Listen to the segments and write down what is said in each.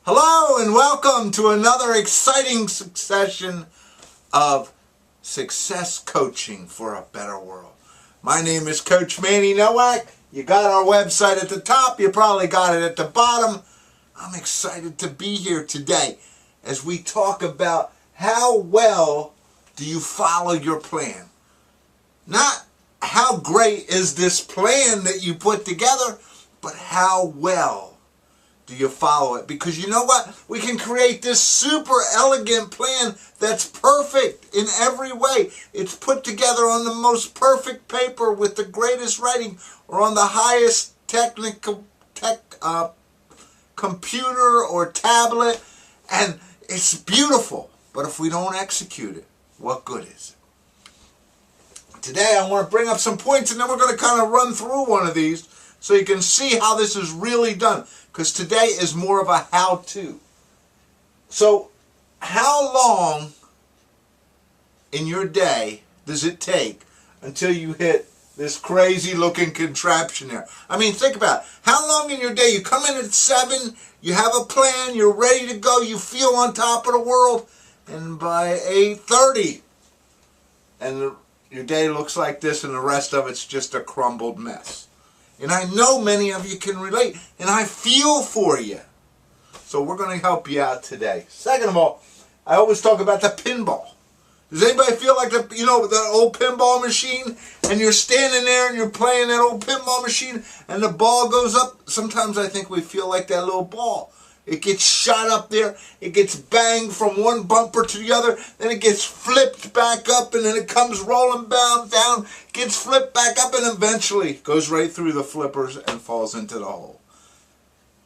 Hello and welcome to another exciting succession of success coaching for a better world. My name is Coach Manny Nowak. You got our website at the top. You probably got it at the bottom. I'm excited to be here today as we talk about how well do you follow your plan. Not how great is this plan that you put together, but how well do you follow it? Because you know what? We can create this super elegant plan that's perfect in every way. It's put together on the most perfect paper with the greatest writing or on the highest computer or tablet, and it's beautiful. But if we don't execute it, what good is it? Today I want to bring up some points, and then we're going to kind of run through one of these so you can see how this is really done. Because today is more of a how-to. So, how long in your day does it take until you hit this crazy looking contraption there? I mean, think about it. How long in your day? You come in at 7, you have a plan, you're ready to go, you feel on top of the world, and by 8:30, and your day looks like this, and the rest of it's just a crumbled mess. And I know many of you can relate, and I feel for you. So we're going to help you out today. Second of all, I always talk about the pinball. Does anybody feel like the old pinball machine, and you're standing there and you're playing that old pinball machine, and the ball goes up? Sometimes I think we feel like that little ball. It gets shot up there, it gets banged from one bumper to the other, then it gets flipped back up, and then it comes rolling down, gets flipped back up, and eventually goes right through the flippers and falls into the hole.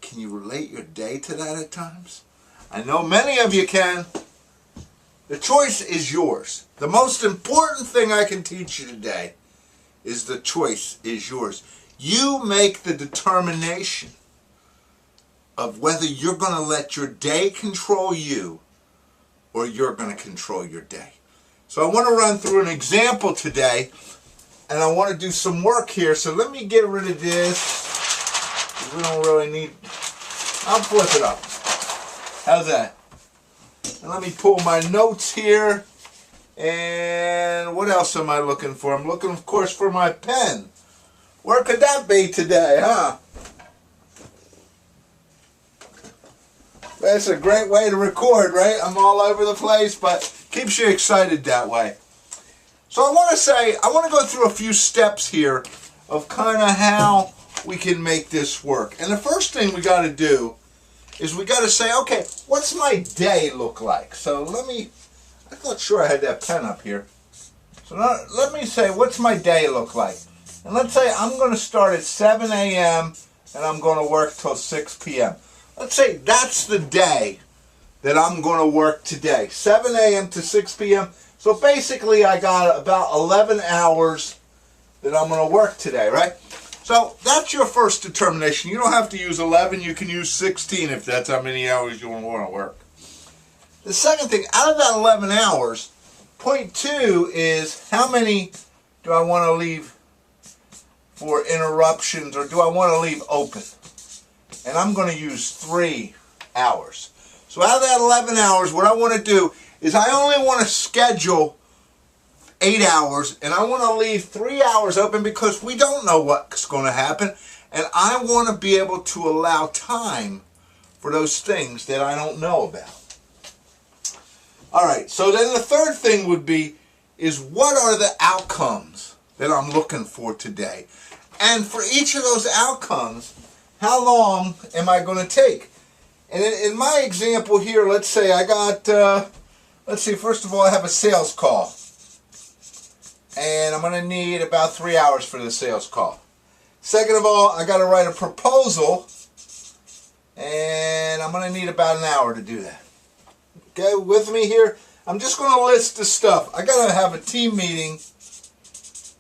Can you relate your day to that at times? I know many of you can. The choice is yours. The most important thing I can teach you today is the choice is yours. You make the determination of whether you're going to let your day control you or you're going to control your day. So I want to run through an example today, and I want to do some work here. So let me get rid of this. We don't really need... I'll flip it up. How's that? And let me pull my notes here. And what else am I looking for? I'm looking, of course, for my pen. Where could that be today, huh? That's a great way to record, right? I'm all over the place, but keeps you excited that way. So I want to go through a few steps here of kind of how we can make this work. And the first thing we got to do is we got to say, okay, what's my day look like? So I thought sure I had that pen up here. So let me say, what's my day look like? And let's say I'm going to start at 7 a.m. and I'm going to work till 6 p.m. Let's say that's the day that I'm going to work today, 7 a.m. to 6 p.m. So basically I got about 11 hours that I'm going to work today, right? So that's your first determination. You don't have to use 11. You can use 16 if that's how many hours you want to work. The second thing, out of that 11 hours, point 2 is how many do I want to leave for interruptions, or do I want to leave open? And I'm going to use 3 hours. So out of that 11 hours, what I want to do is I only want to schedule 8 hours, and I want to leave 3 hours open because we don't know what's going to happen, and I want to be able to allow time for those things that I don't know about. Alright, so then the third thing would be is what are the outcomes that I'm looking for today? And for each of those outcomes, how long am I going to take? And in my example here, let's say I got, first of all, I have a sales call. And I'm going to need about 3 hours for the sales call. Second of all, I got to write a proposal. And I'm going to need about an hour to do that. Okay, with me here? I'm just going to list the stuff. I got to have a team meeting.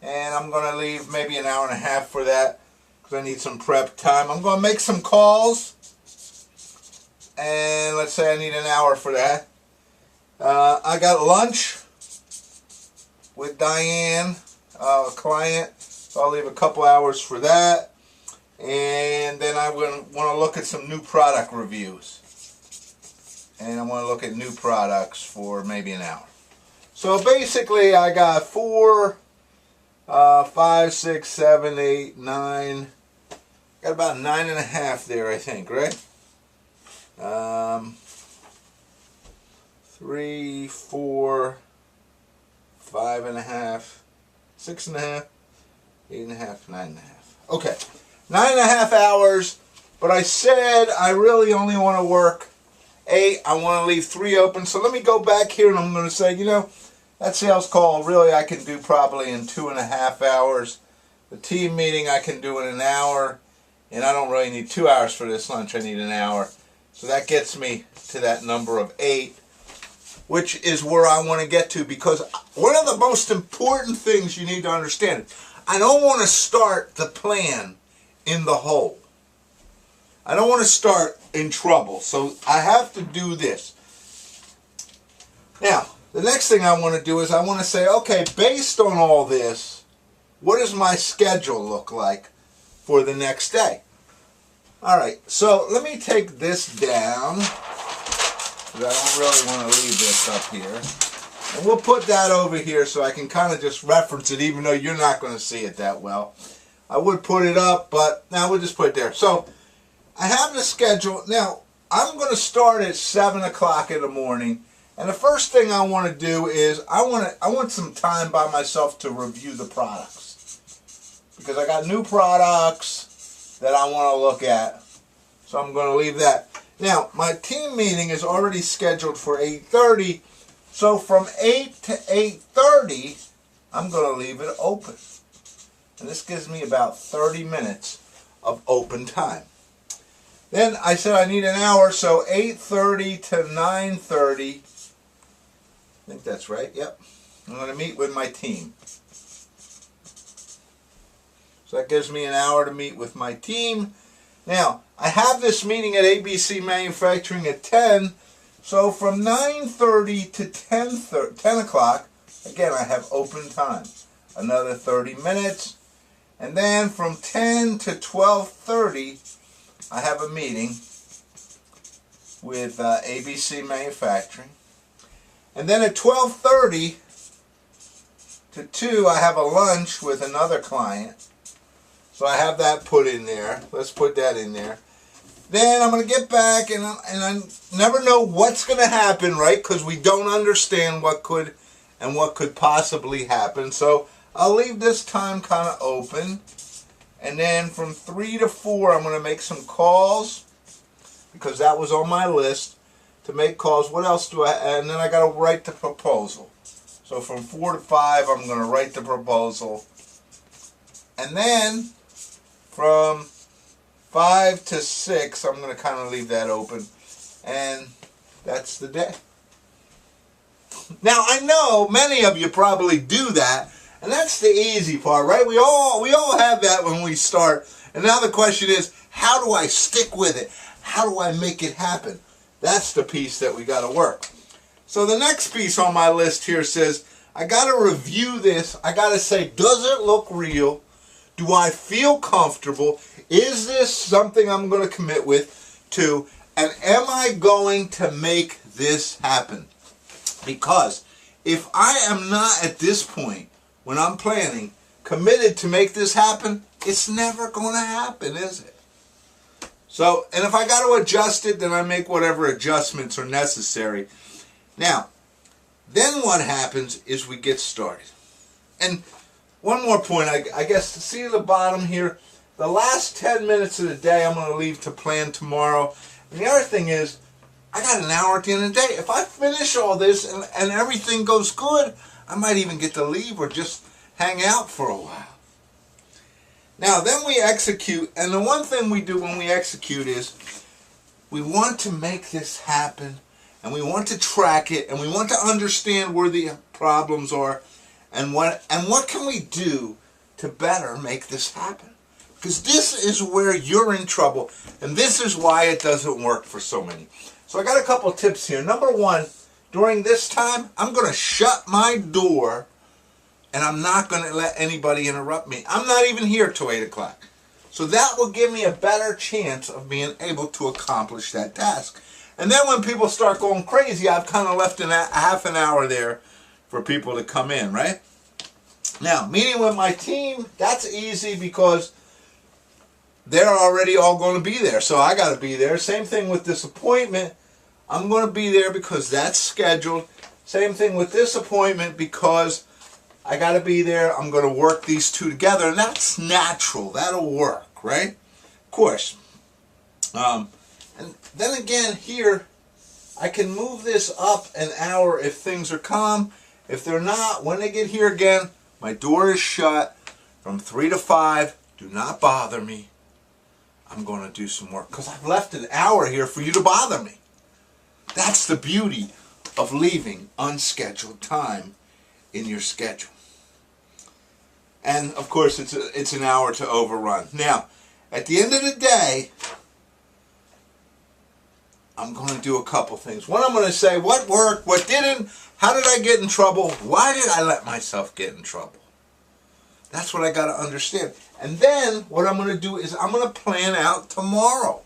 And I'm going to leave maybe an hour and a half for that, because I need some prep time. I'm going to make some calls, and let's say I need an hour for that. I got lunch with Diane, a client, so I'll leave a couple hours for that. And then I want to look at some new product reviews. and I want to look at new products for maybe an hour. So basically I got 4, 5, 6, 7, 8, 9, got about 9.5 there, I think, right? 3, 4, 5.5, 6.5, 8.5, 9.5. Okay, 9.5 hours, but I said I really only want to work 8. I want to leave 3 open. So let me go back here and I'm going to say, you know, that sales call really I can do probably in 2.5 hours. The team meeting I can do in an hour, and I don't really need 2 hours for this lunch. I need an hour. So that gets me to that number of 8, which is where I want to get to, because one of the most important things you need to understand is I don't want to start the plan in the hole. I don't want to start in trouble. So I have to do this. Now, the next thing I want to do is I want to say, okay, based on all this, what does my schedule look like for the next day? All right, so let me take this down, because I don't really want to leave this up here. And we'll put that over here so I can kind of just reference it, even though you're not going to see it that well. I would put it up, but now we'll just put it there. So I have the schedule. Now, I'm going to start at 7 o'clock in the morning. And the first thing I want to do is I want some time by myself to review the products, because I got new products that I want to look at. So I'm going to leave that. Now, my team meeting is already scheduled for 8:30. So from 8 to 8:30, I'm going to leave it open. And this gives me about 30 minutes of open time. Then I said I need an hour, so 8:30 to 9:30. I think that's right, yep. I'm going to meet with my team. So that gives me an hour to meet with my team. Now, I have this meeting at ABC Manufacturing at 10. So from 9:30 to 10 o'clock, again, I have open time. Another 30 minutes. And then from 10 to 12:30, I have a meeting with ABC Manufacturing. And then at 12:30 to 2, I have a lunch with another client. So I have that put in there. Let's put that in there. Then I'm going to get back, and I never know what's going to happen, right? Because we don't understand what could possibly happen. So I'll leave this time kind of open. And then from 3 to 4, I'm going to make some calls, because that was on my list to make calls. What else do I, and then I got to write the proposal. So from 4 to 5, I'm going to write the proposal. And then from 5 to 6, I'm going to kind of leave that open. And that's the day. Now, I know many of you probably do that, and that's the easy part, right? We all have that when we start. And now the question is, how do I stick with it? How do I make it happen? That's the piece that we got to work. So the next piece on my list here says, I got to review this. I got to say, does it look real? Do I feel comfortable? Is this something I'm going to commit to? And am I going to make this happen? Because if I am not at this point, when I'm planning, committed to make this happen, it's never going to happen, is it? So, and if I got to adjust it, then I make whatever adjustments are necessary. Now, then what happens is we get started. And one more point, I guess, see at the bottom here, the last 10 minutes of the day I'm going to leave to plan tomorrow. And the other thing is, I got an hour at the end of the day. If I finish all this and everything goes good, I might even get to leave or just hang out for a while. Now, then we execute, and the one thing we do when we execute is we want to make this happen, and we want to track it, and we want to understand where the problems are, and what can we do to better make this happen. Because this is where you're in trouble, and this is why it doesn't work for so many. So I got a couple tips here. Number one, during this time, I'm going to shut my door, and I'm not going to let anybody interrupt me. I'm not even here till 8 o'clock. So that will give me a better chance of being able to accomplish that task. And then when people start going crazy, I've kind of left a half an hour there for people to come in, right? Now, meeting with my team, that's easy because they're already all going to be there. So I got to be there. Same thing with this appointment. I'm going to be there because that's scheduled. Same thing with this appointment because I got to be there. I'm going to work these two together. And that's natural. That'll work, right? Of course. And then again here, I can move this up an hour if things are calm. If they're not, when they get here again, my door is shut from 3 to 5. Do not bother me. I'm going to do some work because I've left an hour here for you to bother me. That's the beauty of leaving unscheduled time in your schedule. And of course, it's an hour to overrun. Now, at the end of the day, I'm going to do a couple things. One, I'm going to say what worked, what didn't, how did I get in trouble, why did I let myself get in trouble? That's what I got to understand. And then what I'm going to do is I'm going to plan out tomorrow.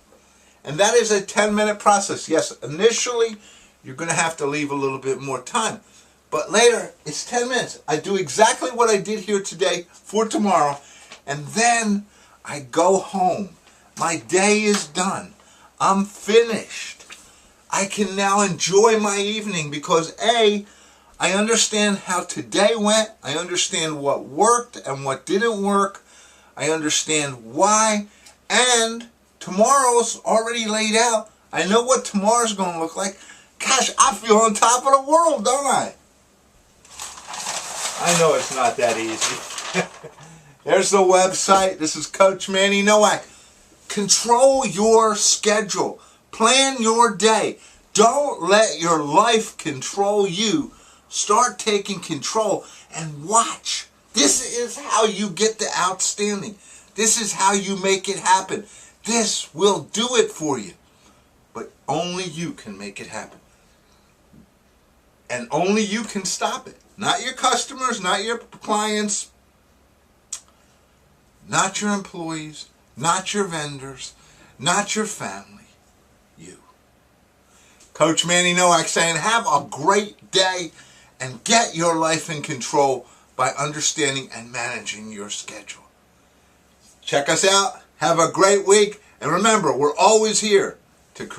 And that is a 10-minute process. Yes, initially you're going to have to leave a little bit more time. But later, it's 10 minutes. I do exactly what I did here today for tomorrow. And then I go home. My day is done. I'm finished. I can now enjoy my evening because A, I understand how today went. I understand what worked and what didn't work. I understand why. And tomorrow's already laid out. I know what tomorrow's going to look like. Gosh, I feel on top of the world, don't I? I know it's not that easy. There's the website. This is Coach Manny Nowak. Control your schedule. Plan your day. Don't let your life control you. Start taking control and watch. This is how you get the outstanding. This is how you make it happen. This will do it for you. But only you can make it happen. And only you can stop it. Not your customers, not your clients, not your employees, not your vendors, not your family. You. Coach Manny Nowak saying, have a great day and get your life in control by understanding and managing your schedule. Check us out. Have a great week. And remember, we're always here to create.